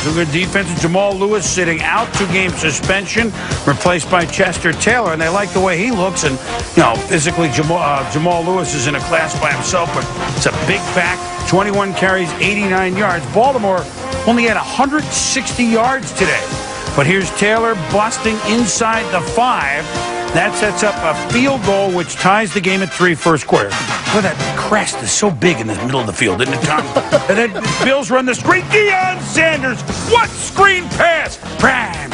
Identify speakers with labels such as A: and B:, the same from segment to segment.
A: Some good defense. Jamal Lewis sitting out, 2-game suspension, replaced by Chester Taylor. And they like the way he looks. And, physically, Jamal Lewis is in a class by himself, but it's a big back. 21 carries, 89 yards. Baltimore only had 160 yards today. But here's Taylor busting inside the 5. That sets up a field goal, which ties the game at 3 first quarter. Boy, that crest is so big in the middle of the field, isn't it, Tom? And then Bills run the screen. Deion Sanders, what screen pass? Prime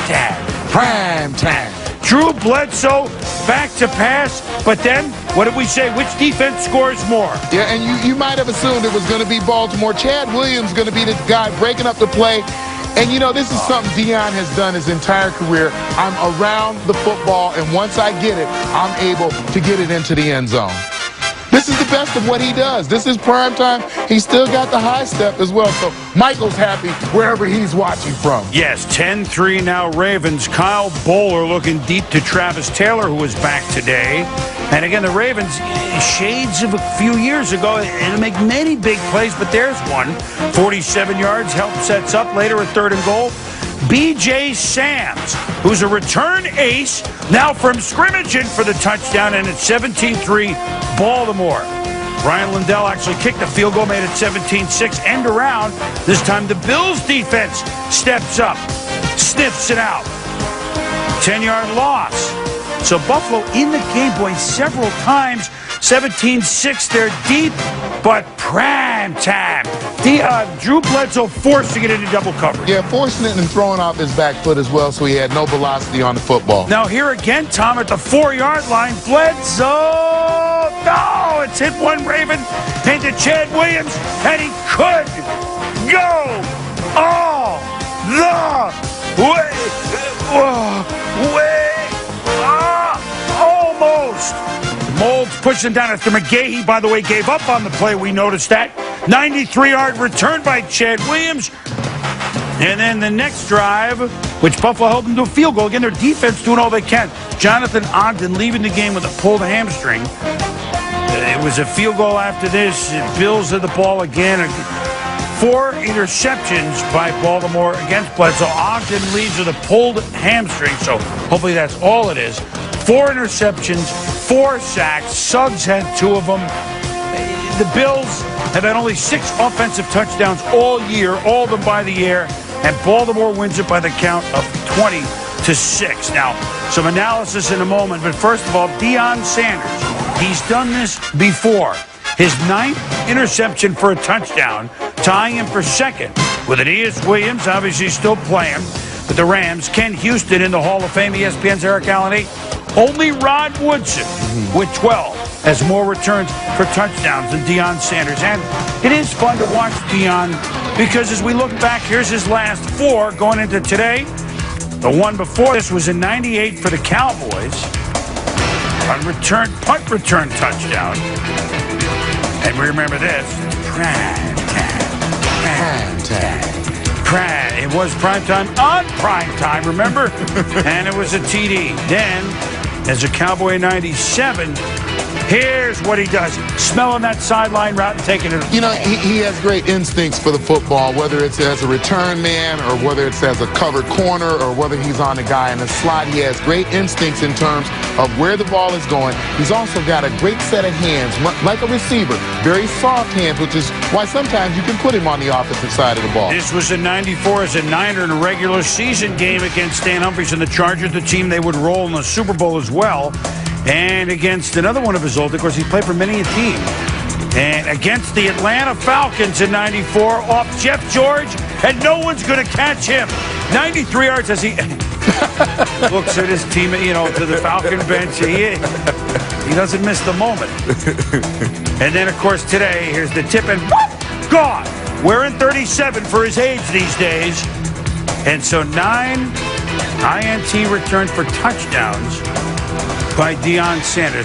A: time. Drew Bledsoe back to pass, but then, what did we say? Which defense scores more?
B: Yeah, and you might have assumed it was going to be Baltimore. Chad Williams going to be the guy breaking up the play. And, this is something Deion has done his entire career. I'm around the football, and once I get it, I'm able to get it into the end zone. This is the best of what he does. This is prime time. He's still got the high step as well. So Michael's happy wherever he's watching from.
A: Yes, 10-3 now Ravens. Kyle Bowler looking deep to Travis Taylor, who was back today. And again, the Ravens, shades of a few years ago, and make many big plays, but there's one. 47 yards, help sets up later at 3rd and goal. B.J. Sams, who's a return ace, now from scrimmaging for the touchdown, and it's 17-3 Baltimore. Ryan Lindell actually kicked the field goal, made it 17-6, end around. This time the Bills defense steps up, sniffs it out. 10-yard loss. So Buffalo in the game, boy, several times. 17-6, they're deep, but prime time. Drew Bledsoe forcing it into double coverage.
B: Yeah, forcing it and throwing off his back foot as well, so he had no velocity on the football.
A: Now here again, Tom, at the 4-yard line, Bledsoe. No, it's hit one Raven into Chad Williams, and he could go all the way. Almost. Molds pushing down after McGahee, by the way, gave up on the play. We noticed that. 93-yard return by Chad Williams. And then the next drive, which Buffalo held them to a field goal. Again, their defense doing all they can. Jonathan Ogden leaving the game with a pulled hamstring. It was a field goal after this. Bills had the ball again. 4 interceptions by Baltimore against Bledsoe. Ogden leaves with a pulled hamstring, so hopefully that's all it is. 4 interceptions, 4 sacks. Suggs had 2 of them. The Bills have had only 6 offensive touchdowns all year, all of them by the air, and Baltimore wins it by the count of 20-6. Now, some analysis in a moment, but first of all, Deion Sanders. He's done this before. His 9th interception for a touchdown, tying him for 2nd with Aeneas Williams, obviously still playing with the Rams. Ken Houston in the Hall of Fame, ESPN's Eric Allen 8. Only Rod Woodson with 12 has more returns for touchdowns than Deion Sanders. And it is fun to watch Deion because as we look back, here's his last 4 going into today. The one before this was in '98 for the Cowboys. A punt return touchdown. And we remember this. Prime time. It was prime time on prime time, remember? And it was a TD. Then, as a Cowboy in '97, here's what he does. Smelling that sideline route and taking it.
B: He has great instincts for the football, whether it's as a return man or whether it's as a covered corner or whether he's on a guy in the slot. He has great instincts in terms of where the ball is going. He's also got a great set of hands, like a receiver. Very soft hands, which is why sometimes you can put him on the offensive side of the ball.
A: This was in '94 as a Niner in a regular season game against Stan Humphries and the Chargers, the team they would roll in the Super Bowl as well. And against another one of his old, of course, he played for many a team. And against the Atlanta Falcons in '94, off Jeff George, and no one's going to catch him. 93 yards as he looks at his team, to the Falcon bench. He doesn't miss the moment. And then, of course, today, here's the tip, and gone. Wearing 37 for his age these days. And so 9 INT returns for touchdowns by Deion Sanders.